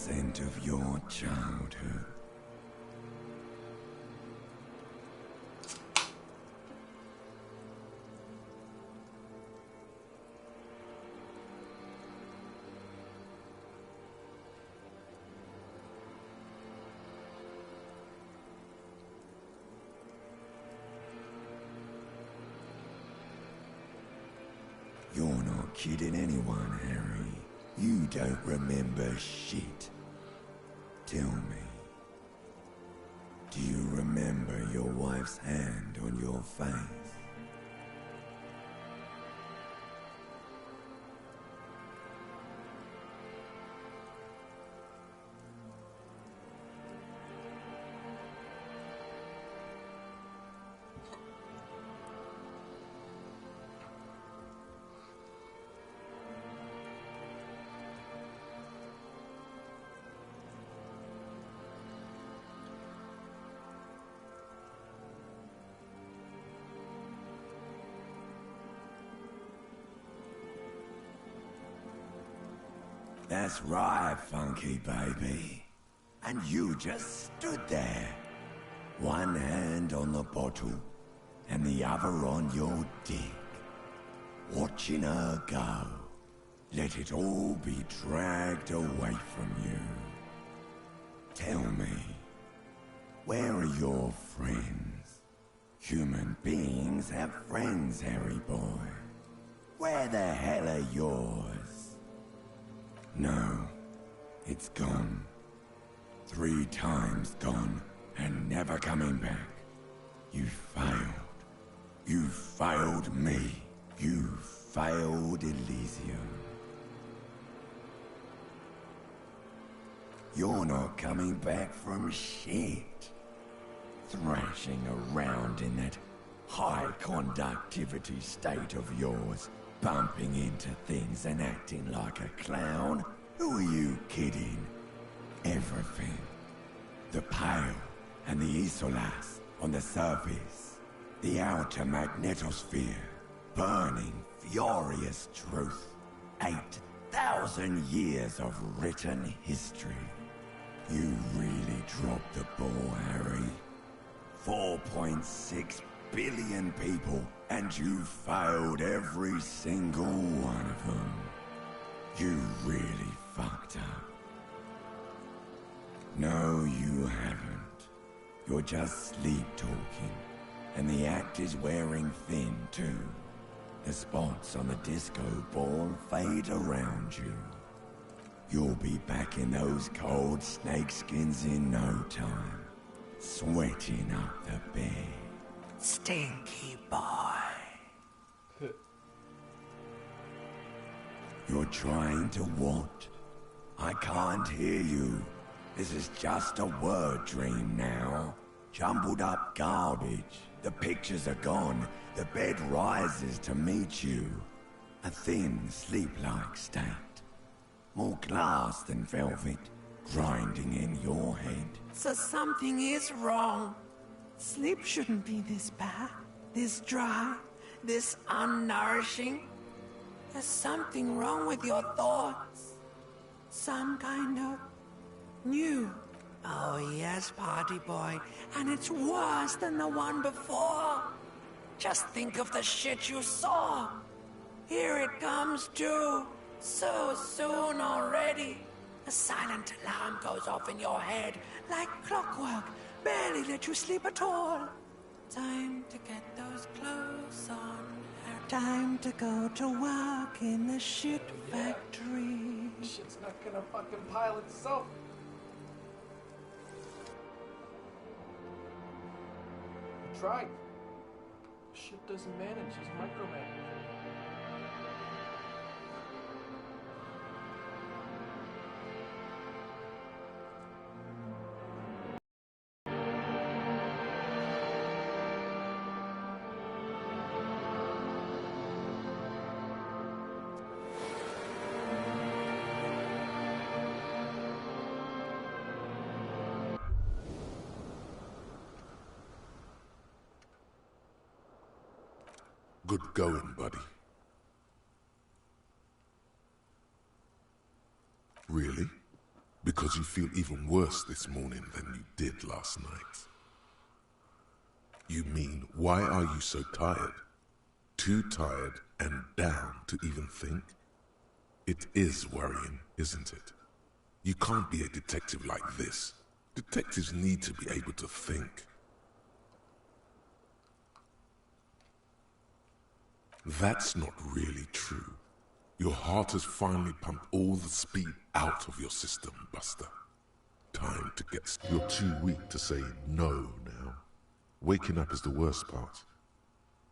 scent of your childhood. You're not kidding anyone, Harry. You don't remember shit. Tell me, do you remember your wife's hand on your face? That's right, funky baby. And you just stood there. One hand on the bottle, and the other on your dick. Watching her go. Let it all be dragged away from you. Tell me, where are your friends? Human beings have friends, Harry boy. Where the hell are yours? No, it's gone. 3 times gone, and never coming back. You failed. You failed me. You failed Elysium. You're not coming back from shit. Thrashing around in that high conductivity state of yours. Bumping into things and acting like a clown? Who are you kidding? Everything. The Pale and the Isolas on the surface. The outer magnetosphere. Burning, furious truth. 8,000 years of written history. You really dropped the ball, Harry. 4.6 billion people, and you failed every single one of them. You really fucked up. No, you haven't. You're just sleep-talking, and the act is wearing thin, too. The spots on the disco ball fade around you. You'll be back in those cold snakeskins in no time, sweating up the bed. Stinky boy. You're trying to what? I can't hear you. This is just a word dream now. Jumbled up garbage. The pictures are gone. The bed rises to meet you. A thin, sleep-like state. More glass than velvet, grinding in your head. So something is wrong. Sleep shouldn't be this bad, this dry, this unnourishing. There's something wrong with your thoughts. Some kind of new. Oh yes, party boy, and it's worse than the one before. Just think of the shit you saw. Here it comes too. So soon already. A silent alarm goes off in your head like clockwork. Barely let you sleep at all. Time to get those clothes on. Time to go to work in the shit factory. Shit's not gonna fucking pile itself. I tried. Shit doesn't manage, he's micromanaging. Good going, buddy. Really? because you feel even worse this morning than you did last night. You mean, why are you so tired? Too tired and down to even think? It is worrying, isn't it? You can't be a detective like this. Detectives need to be able to think. That's not really true. Your heart has finally pumped all the speed out of your system, Buster. Time to get... You're too weak to say no now. Waking up is the worst part.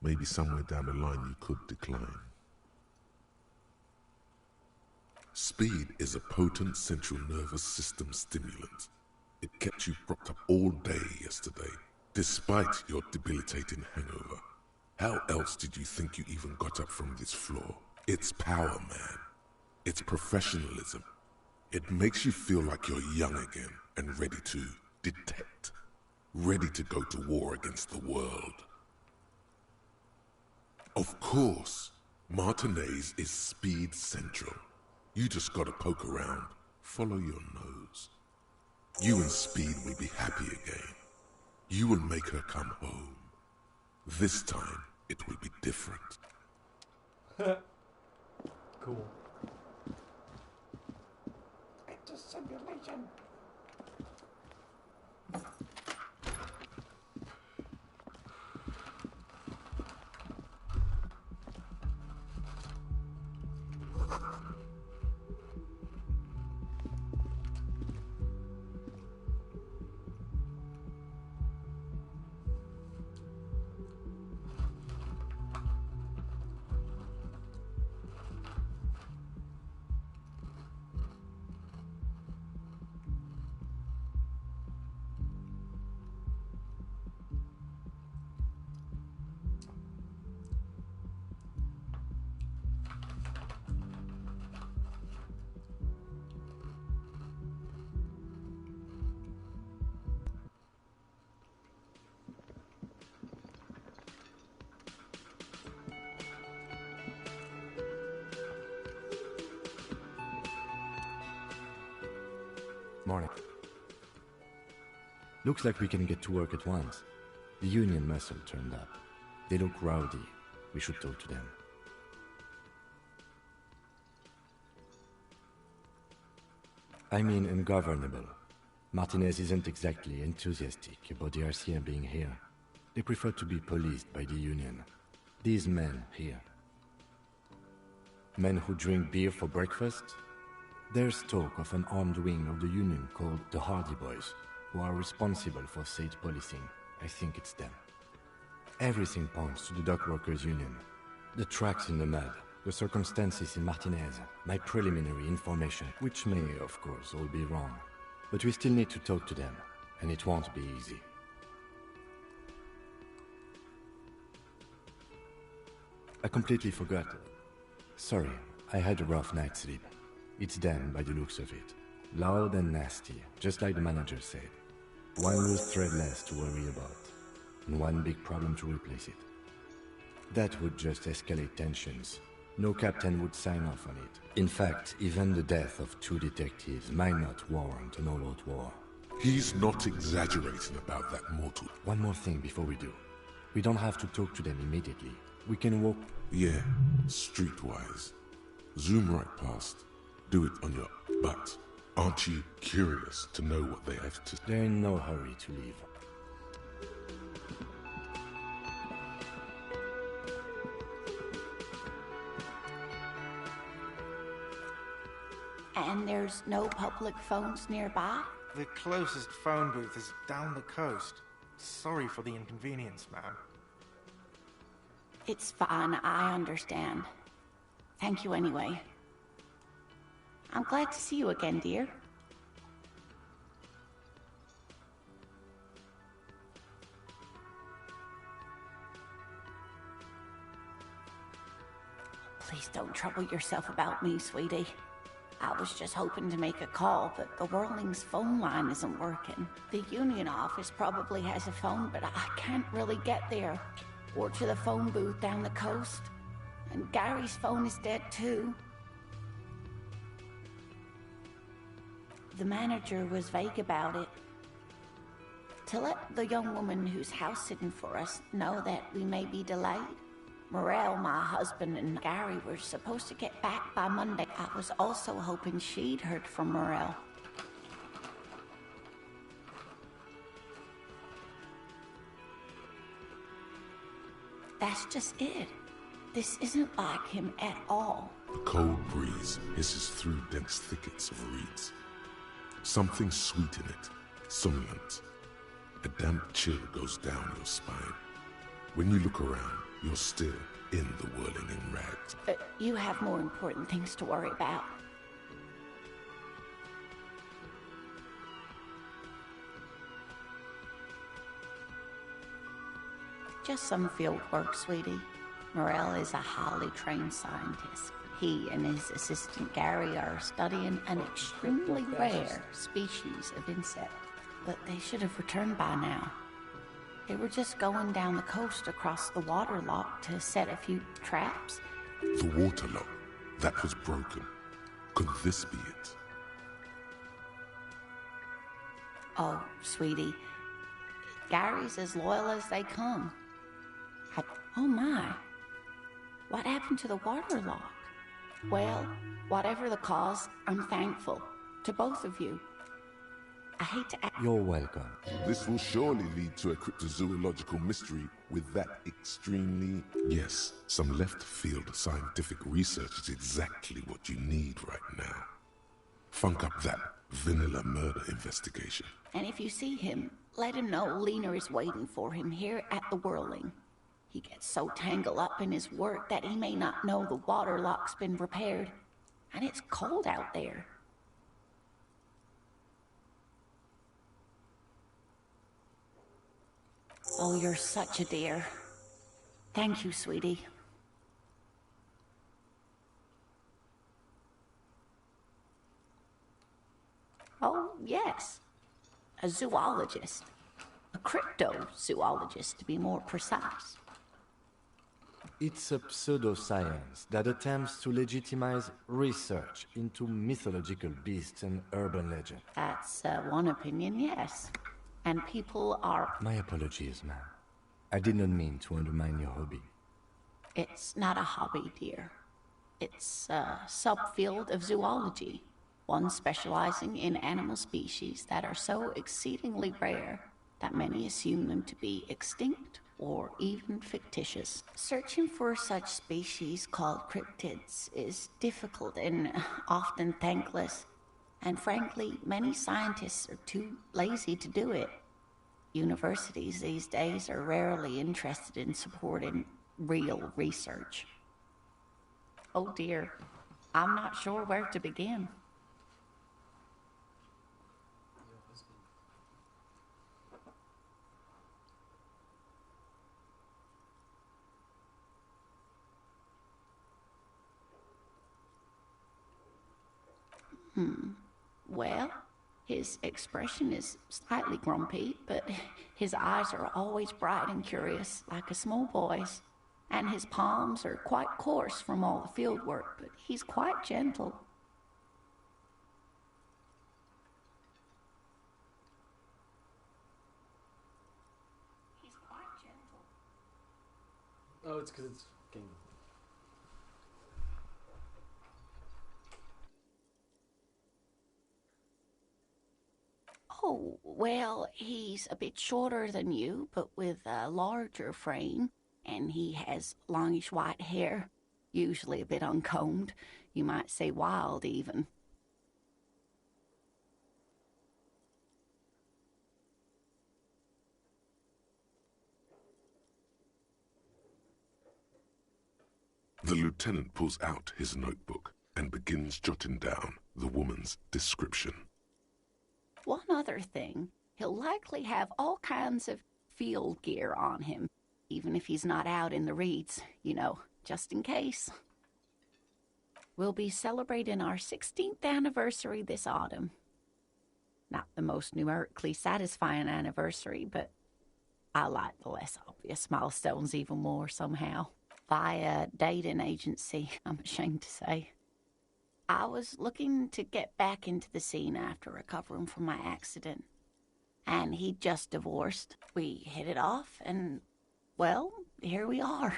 Maybe somewhere down the line you could decline. Speed is a potent central nervous system stimulant. It kept you propped up all day yesterday, despite your debilitating hangover. How else did you think you even got up from this floor? It's power, man. It's professionalism. It makes you feel like you're young again and ready to detect. Ready to go to war against the world. Of course, Martinez is speed central. You just gotta poke around, follow your nose. You and Speed will be happy again. You will make her come home. This time, it will be different. Cool. It's a simulation. Morning. Looks like we can get to work at once. The Union muscle turned up. They look rowdy. We should talk to them. I mean ungovernable. Martinez isn't exactly enthusiastic about the RCM being here. They prefer to be policed by the Union. These men here. Men who drink beer for breakfast? There's talk of an armed wing of the Union called the Hardy Boys, who are responsible for state policing. I think it's them. Everything points to the Dock Workers Union. The tracks in the mud, the circumstances in Martinez, my preliminary information, which may, of course, all be wrong. But we still need to talk to them, and it won't be easy. I completely forgot. Sorry, I had a rough night's sleep. It's them by the looks of it. Loud and nasty, just like the manager said. One loose thread less to worry about, and one big problem to replace it. That would just escalate tensions. No captain would sign off on it. In fact, even the death of 2 detectives might not warrant an all-out war. He's not exaggerating about that mortal. One more thing before we do. We don't have to talk to them immediately. We can walk... Yeah, streetwise. Zoom right past. Do it on your butt. Aren't you curious to know what they have to... They're in no hurry to leave. And there's no public phones nearby? The closest phone booth is down the coast. Sorry for the inconvenience, ma'am. It's fine, I understand. Thank you anyway. I'm glad to see you again, dear. Please don't trouble yourself about me, sweetie. I was just hoping to make a call, but the Whirling's phone line isn't working. The Union office probably has a phone, but I can't really get there. Or to the phone booth down the coast. And Gary's phone is dead too. The manager was vague about it. To let the young woman who's house-sitting for us know that we may be delayed. Morel, my husband, and Gary were supposed to get back by Monday. I was also hoping she'd heard from Morel. That's just it. This isn't like him at all. The cold breeze hisses through dense thickets of reeds. Something sweet in it, somnolent. A damp chill goes down your spine. When you look around, you're still in the whirling in rags. You have more important things to worry about. Just some field work, sweetie. Morel is a highly trained scientist. He and his assistant Gary are studying an extremely rare species of insect. But they should have returned by now. They were just going down the coast across the water lock to set a few traps. The water lock, that was broken. Could this be it? Oh, sweetie. Gary's as loyal as they come. Oh my. What happened to the water lock? Well, whatever the cause, I'm thankful. To both of you. I hate to ask. You're welcome. This will surely lead to a cryptozoological mystery with that extremely... Yes, some left-field scientific research is exactly what you need right now. Funk up that vanilla murder investigation. And if you see him, let him know Lena is waiting for him here at the Whirling. He gets so tangled up in his work that he may not know the water lock's been repaired. And it's cold out there. Oh, you're such a dear. Thank you, sweetie. Oh, yes. A zoologist. A cryptozoologist, to be more precise. It's a pseudoscience that attempts to legitimize research into mythological beasts and urban legend. That's one opinion, yes. And people are... My apologies, ma'am. I did not mean to undermine your hobby. It's not a hobby, dear. It's a subfield of zoology. One specializing in animal species that are so exceedingly rare that many assume them to be extinct or even fictitious. Searching for such species called cryptids is difficult and often thankless. And frankly, many scientists are too lazy to do it. Universities these days are rarely interested in supporting real research. Oh dear, I'm not sure where to begin. Well, his expression is slightly grumpy, but his eyes are always bright and curious, like a small boy's. And his palms are quite coarse from all the field work, but he's quite gentle. He's quite gentle. Oh, it's because it's fucking... Oh, well, he's a bit shorter than you, but with a larger frame, and he has longish white hair, usually a bit uncombed. You might say wild, even. The lieutenant pulls out his notebook and begins jotting down the woman's description. One other thing, he'll likely have all kinds of field gear on him, even if he's not out in the reeds, you know, just in case. We'll be celebrating our 16th anniversary this autumn. Not the most numerically satisfying anniversary, but I like the less obvious milestones even more somehow. Via dating agency, I'm ashamed to say. I was looking to get back into the scene after recovering from my accident. And he just divorced. We hit it off, and, well, here we are.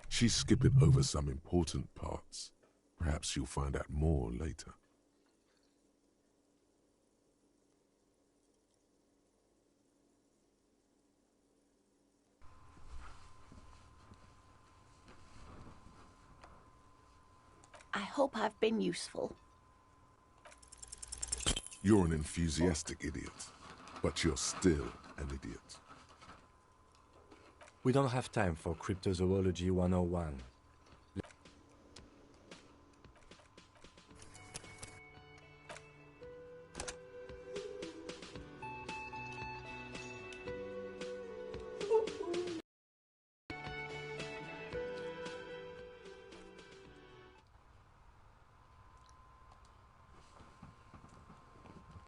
She's skipping over some important parts. Perhaps you'll find out more later. I hope I've been useful. You're an enthusiastic idiot, but you're still an idiot. We don't have time for Cryptozoology 101.